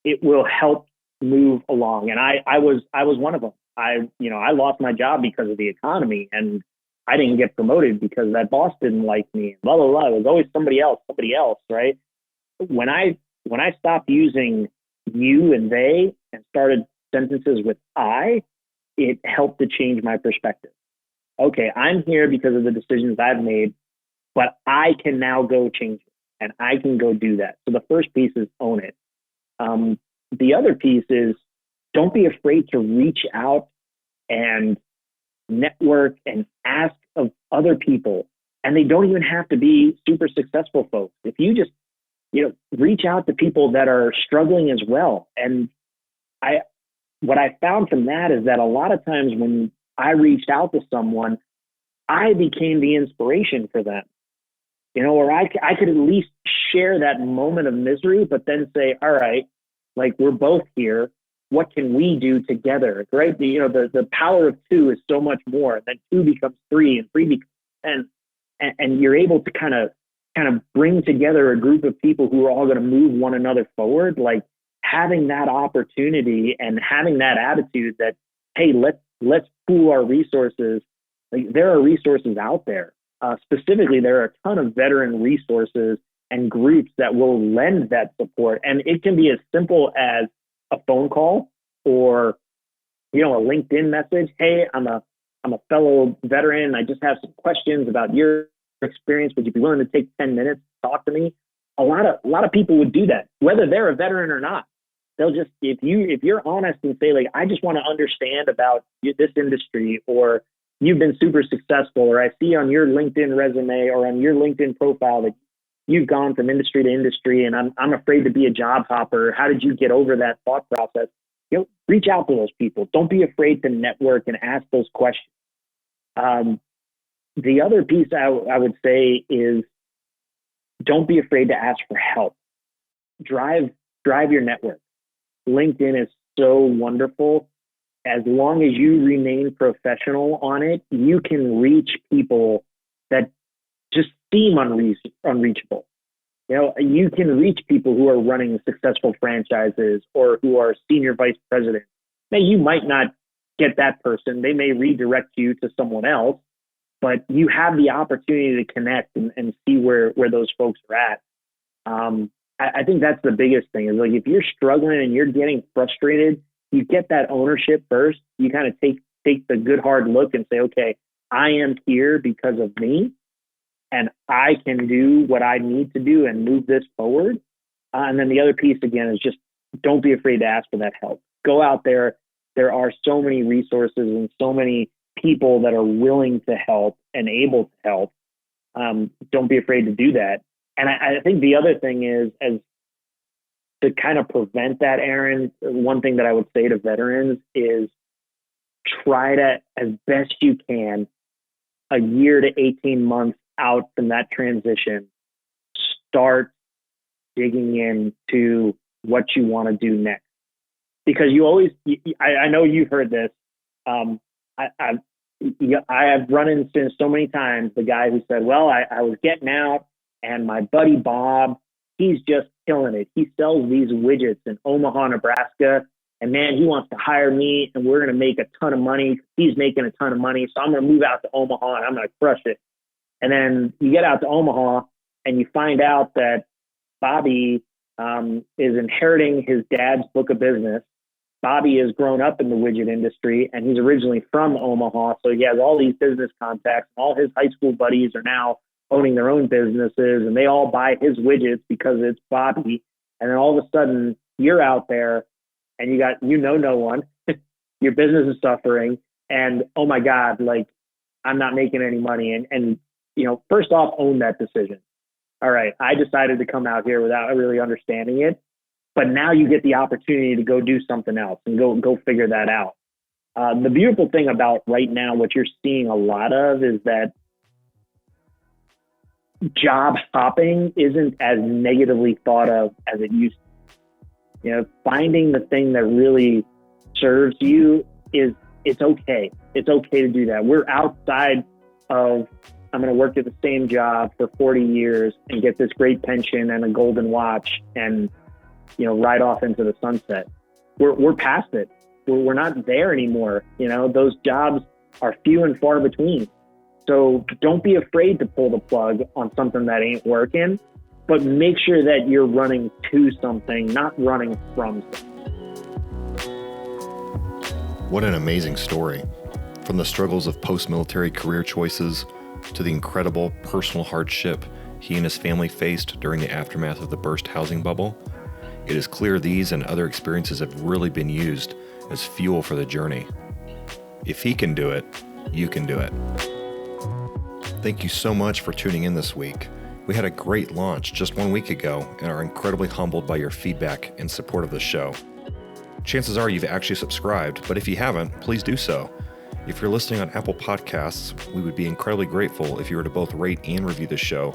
It will help move along. And I was one of them. I lost my job because of the economy, and I didn't get promoted because that boss didn't like me. Blah, blah, blah. It was always somebody else, right? When I stopped using you and they and started sentences with I, it helped to change my perspective. Okay, I'm here because of the decisions I've made, but I can now go change it, and I can go do that. So the first piece is own it. The other piece is don't be afraid to reach out and network and ask of other people. And they don't even have to be super successful folks. If you just, reach out to people that are struggling as well. And what I found from that is that a lot of times when I reached out to someone, I became the inspiration for them, or I could at least share that moment of misery, but then say, all right, like we're both here. What can we do together? Right? The power of two is so much more. Then two becomes three, and three becomes 10, and you're able to kind of bring together a group of people who are all going to move one another forward. Like having that opportunity and having that attitude that, hey, let's pool our resources. Like there are resources out there. Specifically, there are a ton of veteran resources and groups that will lend that support. And it can be as simple as a phone call or, a LinkedIn message. Hey, I'm a fellow veteran. I just have some questions about your experience. Would you be willing to take 10 minutes to talk to me? A lot of people would do that, whether they're a veteran or not. They'll just, if you're honest and say, like, I just want to understand about this industry, or you've been super successful, or I see on your LinkedIn resume or on your LinkedIn profile that you've gone from industry to industry, and I'm afraid to be a job hopper. How did you get over that thought process? Reach out to those people. Don't be afraid to network and ask those questions. The other piece I would say is don't be afraid to ask for help. Drive your network. LinkedIn is so wonderful. As long as you remain professional on it, you can reach people that just seem unreachable. You can reach people who are running successful franchises or who are senior vice presidents. Now, you might not get that person. They may redirect you to someone else, but you have the opportunity to connect and see where those folks are at. I think that's the biggest thing is, like, if you're struggling and you're getting frustrated, you get that ownership first. You kind of take the good hard look and say, okay, I am here because of me, and I can do what I need to do and move this forward. And then the other piece, again, is just don't be afraid to ask for that help. Go out there. There are so many resources and so many people that are willing to help and able to help. Don't be afraid to do that. And I think the other thing is, as to kind of prevent that, Aaron, one thing that I would say to veterans is try to, as best you can, a year to 18 months out from that transition, start digging into what you want to do next. Because I know you've heard this. I have run into so many times the guy who said, well, I was getting out and my buddy Bob, he's just killing it. He sells these widgets in Omaha, Nebraska, and man, he wants to hire me and we're going to make a ton of money. He's making a ton of money. So I'm going to move out to Omaha and I'm going to crush it. And then you get out to Omaha and you find out that Bobby is inheriting his dad's book of business. Bobby has grown up in the widget industry and he's originally from Omaha. So he has all these business contacts. All his high school buddies are now owning their own businesses and they all buy his widgets because it's Bobby. And then all of a sudden you're out there and you got, no one, your business is suffering. And oh my God, like I'm not making any money. And first off, own that decision. All right, I decided to come out here without really understanding it, but now you get the opportunity to go do something else and go figure that out. The beautiful thing about right now, what you're seeing a lot of is that job hopping isn't as negatively thought of as it used to. Finding the thing that really serves you it's okay. It's okay to do that. We're outside of, I'm going to work at the same job for 40 years and get this great pension and a golden watch and, ride off into the sunset. we're past it. We're not there anymore. Those jobs are few and far between. So don't be afraid to pull the plug on something that ain't working, but make sure that you're running to something, not running from something. What an amazing story. From the struggles of post-military career choices to the incredible personal hardship he and his family faced during the aftermath of the burst housing bubble, it is clear these and other experiences have really been used as fuel for the journey. If he can do it, you can do it. Thank you so much for tuning in this week. We had a great launch just 1 week ago and are incredibly humbled by your feedback and support of the show. Chances are you've actually subscribed, but if you haven't, please do so. If you're listening on Apple Podcasts, we would be incredibly grateful if you were to both rate and review the show.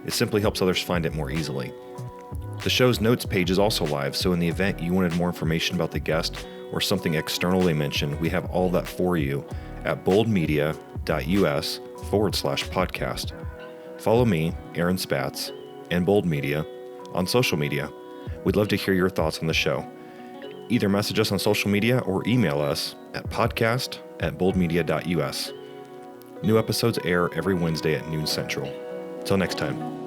It simply helps others find it more easily. The show's notes page is also live, so in the event you wanted more information about the guest or something external they mentioned, we have all that for you at boldmedia.us/podcast. Follow me, Aaron Spatz, and Bold Media on social media. We'd love to hear your thoughts on the show. Either message us on social media or email us at podcast@boldmedia.us. New episodes air every Wednesday at noon Central. Till next time.